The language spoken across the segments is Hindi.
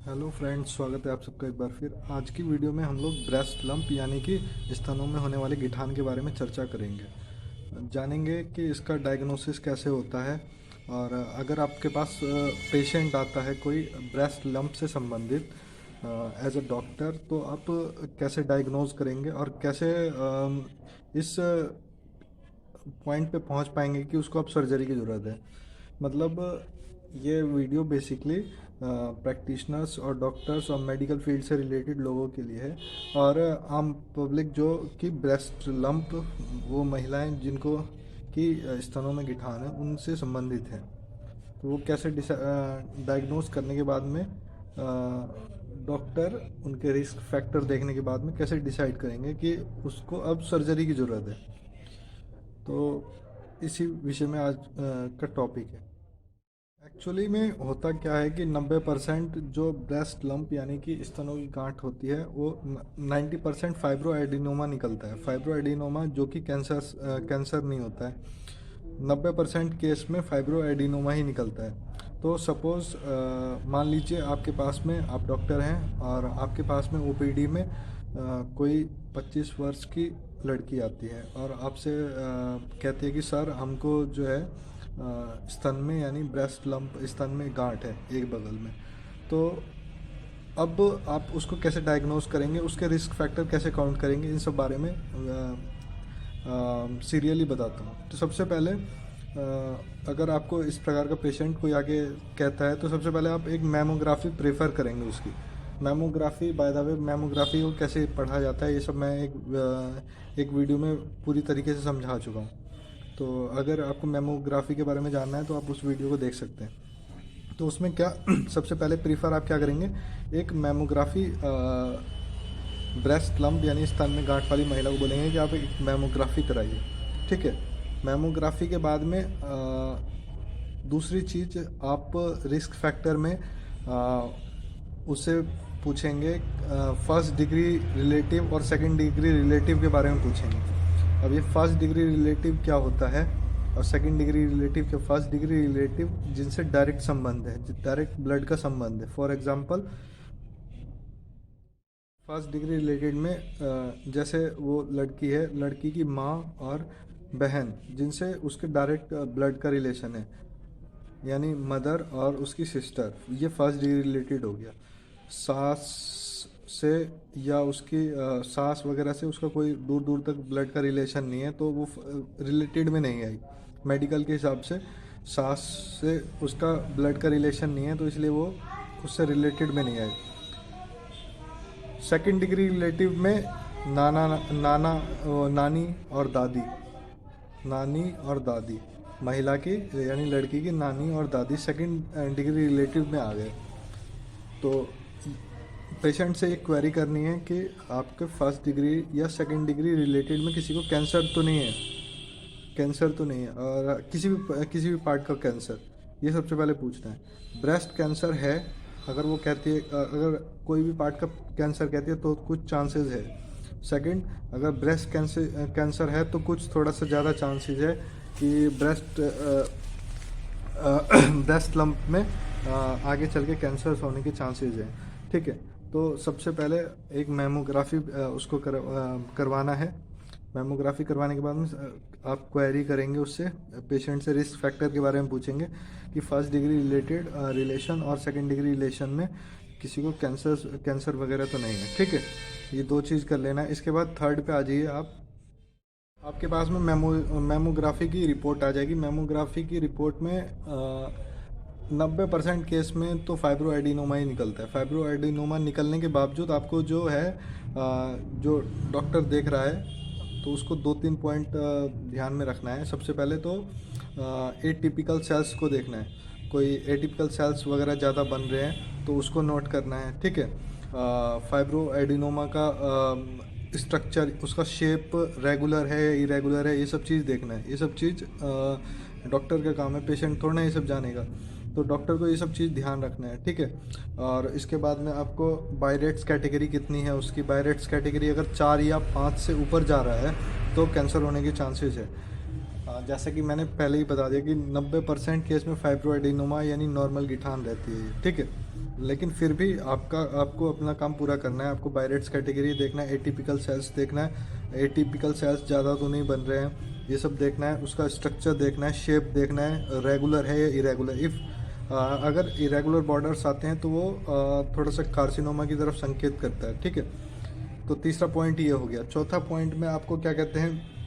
हेलो फ्रेंड्स, स्वागत है आप सबका एक बार फिर। आज की वीडियो में हम लोग ब्रेस्ट लंप यानी कि स्तनों में होने वाले गिठान के बारे में चर्चा करेंगे। जानेंगे कि इसका डायग्नोसिस कैसे होता है, और अगर आपके पास पेशेंट आता है कोई ब्रेस्ट लंप से संबंधित एज अ डॉक्टर, तो आप कैसे डायग्नोज करेंगे और कैसे इस पॉइंट पे पहुंच पाएंगे कि उसको अब सर्जरी की ज़रूरत है। मतलब ये वीडियो बेसिकली प्रैक्टिशनर्स और डॉक्टर्स और मेडिकल फील्ड से रिलेटेड लोगों के लिए है, और आम पब्लिक जो कि ब्रेस्ट लंप, वो महिलाएं जिनको कि स्तनों में गिठान है, उनसे संबंधित है। तो वो कैसे डायग्नोज करने के बाद में डॉक्टर उनके रिस्क फैक्टर देखने के बाद में कैसे डिसाइड करेंगे कि उसको अब सर्जरी की ज़रूरत है। तो इसी विषय में आज का टॉपिक है। एक्चुअली में होता क्या है कि 90% जो ब्रेस्ट लंप यानी कि स्तनों की गांठ होती है, वो 90% फाइब्रो एडिनोमा निकलता है। फाइब्रो एडिनोमा जो कि कैंसर नहीं होता है। 90% केस में फाइब्रो एडिनोमा ही निकलता है। तो सपोज़ मान लीजिए आपके पास में, आप डॉक्टर हैं और आपके पास में ओपीडी में कोई 25 वर्ष की लड़की आती है और आपसे कहती है कि सर, हमको जो है स्तन में यानी ब्रेस्ट लंप, स्तन में गांठ है एक बगल में। तो अब आप उसको कैसे डायग्नोज करेंगे, उसके रिस्क फैक्टर कैसे काउंट करेंगे, इन सब बारे में सीरियली बताता हूँ। तो सबसे पहले अगर आपको इस प्रकार का पेशेंट कोई आके कहता है, तो सबसे पहले आप एक मैमोग्राफी प्रेफर करेंगे उसकी। Mammography, by the way, mammography को कैसे पढ़ा जाता है ये सब मैं एक वीडियो में पूरी तरीके से समझा चुका हूँ। तो अगर आपको मैमोग्राफी के बारे में जानना है तो आप उस वीडियो को देख सकते हैं। तो उसमें क्या सबसे पहले प्रीफर आप क्या करेंगे, एक मैमोग्राफी, ब्रेस्ट लंप यानी स्तन में गांठ वाली महिला को बोलेंगे कि आप एक मैमोग्राफी कराइए। ठीक है। मैमोग्राफी के बाद में दूसरी चीज़, आप रिस्क फैक्टर में उससे पूछेंगे फर्स्ट डिग्री रिलेटिव और सेकंड डिग्री रिलेटिव के बारे में पूछेंगे। अब ये फर्स्ट डिग्री रिलेटिव क्या होता है और सेकंड डिग्री रिलेटिव क्या? फर्स्ट डिग्री रिलेटिव जिनसे डायरेक्ट संबंध है, डायरेक्ट ब्लड का संबंध है। For example, first degree related में जैसे वो लड़की है, लड़की की माँ और बहन जिनसे उसके डायरेक्ट ब्लड का रिलेशन है, यानी मदर और उसकी सिस्टर, ये फर्स्ट डिग्री रिलेटेड हो गया। सास से या उसकी सास वगैरह से उसका कोई दूर दूर तक ब्लड का रिलेशन नहीं है, तो वो रिलेटेड में नहीं आई। मेडिकल के हिसाब से सास से उसका ब्लड का रिलेशन नहीं है, तो इसलिए वो उससे रिलेटेड में नहीं आई। सेकंड डिग्री रिलेटिव में नाना नाना नानी और दादी, नानी और दादी, महिला की यानी लड़की की नानी और दादी सेकंड डिग्री रिलेटिव में आ गए। तो पेशेंट से एक क्वेरी करनी है कि आपके फर्स्ट डिग्री या सेकंड डिग्री रिलेटेड में किसी को कैंसर तो नहीं है, कैंसर तो नहीं है, और किसी भी पार्ट का कैंसर, ये सबसे पहले पूछना है। ब्रेस्ट कैंसर है अगर वो कहती है, अगर कोई भी पार्ट का कैंसर कहती है तो कुछ चांसेस है। सेकंड, अगर ब्रेस्ट कैंसर है तो कुछ थोड़ा सा ज़्यादा चांसेस है कि ब्रेस्ट लंप में आगे चल के कैंसर होने के चांसेस हैं। ठीक है। तो सबसे पहले एक मैमोग्राफी उसको करवाना है। मैमोग्राफी करवाने के बाद में आप क्वेरी करेंगे उससे, पेशेंट से रिस्क फैक्टर के बारे में पूछेंगे कि फर्स्ट डिग्री रिलेटेड रिलेशन और सेकंड डिग्री रिलेशन में किसी को कैंसर वगैरह तो नहीं है। ठीक है। ये दो चीज़ कर लेना है। इसके बाद थर्ड पे आ जाइए आप। आपके पास में मैमोग्राफी की रिपोर्ट आ जाएगी। मैमोग्राफी की रिपोर्ट में 90% केस में तो फाइब्रो एडिनोमा ही निकलता है। फाइब्रो एडिनोमा निकलने के बावजूद आपको जो है जो डॉक्टर देख रहा है, तो उसको 2-3 पॉइंट ध्यान में रखना है। सबसे पहले तो एटिपिकल सेल्स को देखना है। कोई एटिपिकल सेल्स वगैरह ज़्यादा बन रहे हैं तो उसको नोट करना है। ठीक है। फाइब्रो एडिनोमा का स्ट्रक्चर, उसका शेप रेगुलर है या इरेगुलर है, ये सब चीज़ देखना है। ये सब चीज़ डॉक्टर का काम है, पेशेंट थोड़ा ना ये सब जानेगा। तो डॉक्टर को ये सब चीज़ ध्यान रखना है। ठीक है। और इसके बाद में आपको बायरेट्स कैटेगरी कितनी है उसकी। बायरेट्स कैटेगरी अगर 4 या 5 से ऊपर जा रहा है तो कैंसर होने के चांसेस है। जैसा कि मैंने पहले ही बता दिया कि 90% केस में फाइब्रो एडिनोमा यानी नॉर्मल गिठान रहती है। ठीक है। लेकिन फिर भी आपको अपना काम पूरा करना है। आपको बायरेट्स कैटेगरी देखना है, एटिपिकल सेल्स देखना है, एटिपिकल सेल्स ज़्यादा तो नहीं बन रहे हैं, ये सब देखना है। उसका स्ट्रक्चर देखना है, शेप देखना है, रेगुलर है या इरेगुलर। अगर इरेगुलर बॉर्डर्स आते हैं तो वो थोड़ा सा कार्सिनोमा की तरफ संकेत करता है, ठीक है। तो तीसरा पॉइंट ये हो गया। चौथा पॉइंट में आपको क्या कहते हैं,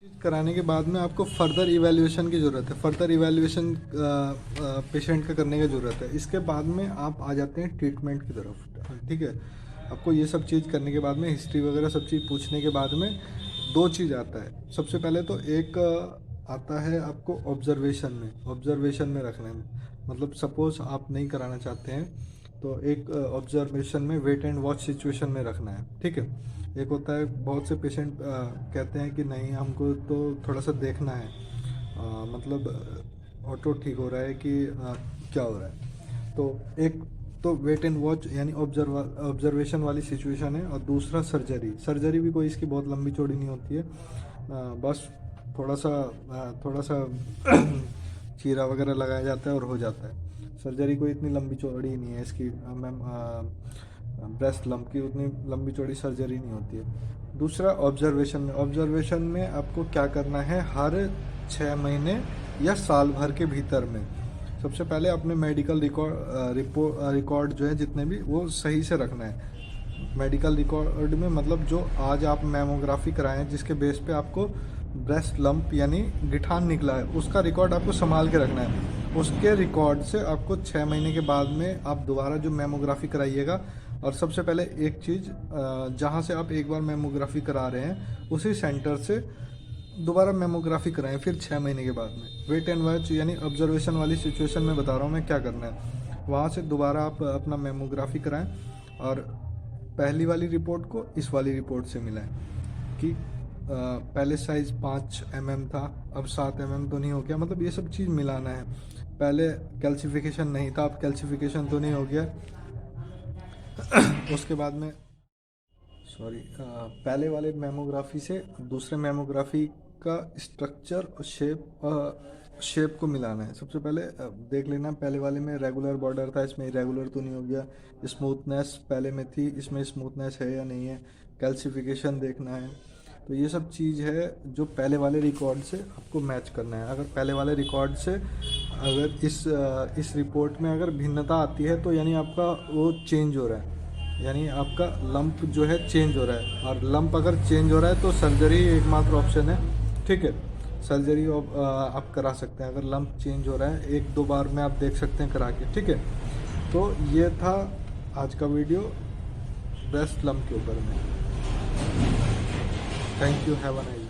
कराने के बाद में आपको फर्दर इवैल्यूएशन की ज़रूरत है। फर्दर इवैल्यूएशन पेशेंट का करने की ज़रूरत है। इसके बाद में आप आ जाते हैं ट्रीटमेंट की तरफ, ठीक है। आपको ये सब चीज़ करने के बाद में, हिस्ट्री वगैरह सब चीज़ पूछने के बाद में, दो चीज़ आता है। सबसे पहले तो एक आता है आपको ऑब्जर्वेशन में रखना है। मतलब सपोज़ आप नहीं कराना चाहते हैं तो एक ऑब्जर्वेशन में, वेट एंड वॉच सिचुएशन में रखना है, ठीक है। एक होता है, बहुत से पेशेंट कहते हैं कि नहीं हमको तो थोड़ा सा देखना है, मतलब ऑटो ठीक हो रहा है कि क्या हो रहा है। तो एक तो वेट एंड वॉच यानी ऑब्जर्वेशन वाली सिचुएशन है। और दूसरा सर्जरी भी कोई इसकी बहुत लंबी चौड़ी नहीं होती है, बस थोड़ा सा चीरा वगैरह लगाया जाता है और हो जाता है। सर्जरी कोई इतनी लंबी चौड़ी नहीं है इसकी मैम। ब्रेस्ट लंप की उतनी लंबी चौड़ी सर्जरी नहीं होती है। दूसरा ऑब्जर्वेशन में आपको क्या करना है, हर 6 महीने या साल भर के भीतर में सबसे पहले अपने मेडिकल रिकॉर्ड जो है जितने भी, वो सही से रखना है। मेडिकल रिकॉर्ड में मतलब जो आज आप मैमोग्राफी कराएं जिसके बेस पे आपको ब्रेस्ट लंप यानी गिठान निकला है, उसका रिकॉर्ड आपको संभाल के रखना है। उसके रिकॉर्ड से आपको 6 महीने के बाद में आप दोबारा जो मैमोग्राफी कराइएगा, और सबसे पहले एक चीज़, जहाँ से आप एक बार मैमोग्राफी करा रहे हैं उसी सेंटर से दोबारा मैमोग्राफी कराएं फिर 6 महीने के बाद में। वेट एंड वॉच यानी ऑब्जर्वेशन वाली सिचुएशन में बता रहा हूँ मैं क्या करना है। वहाँ से दोबारा आप अपना मैमोग्राफी कराएं और पहली वाली रिपोर्ट को इस वाली रिपोर्ट से मिलाएं कि पहले साइज़ 5 mm था, अब 7 mm तो नहीं हो गया। मतलब ये सब चीज़ मिलाना है। पहले कैल्सिफिकेशन नहीं था, अब कैल्सिफिकेशन तो नहीं हो गया। उसके बाद में पहले वाले मेमोग्राफी से दूसरे मेमोग्राफी का स्ट्रक्चर और शेप को मिलाना है। सबसे पहले देख लेना, पहले वाले में रेगुलर बॉर्डर था, इसमें इरेगुलर तो नहीं हो गया। स्मूथनेस पहले में थी, इसमें स्मूथनेस है या नहीं है। कैल्सिफिकेशन देखना है। तो ये सब चीज़ है जो पहले वाले रिकॉर्ड से आपको मैच करना है। अगर पहले वाले रिकॉर्ड से अगर इस रिपोर्ट में अगर भिन्नता आती है तो यानी आपका वो चेंज हो रहा है, यानी आपका लंप जो है चेंज हो रहा है। और लंप अगर चेंज हो रहा है तो सर्जरी एकमात्र ऑप्शन है, ठीक है। सर्जरी आप करा सकते हैं अगर लंप चेंज हो रहा है। 1-2 बार में आप देख सकते हैं करा के, ठीक है। तो ये था आज का वीडियो ब्रेस्ट लंप के ऊपर में। Thank you, have a nice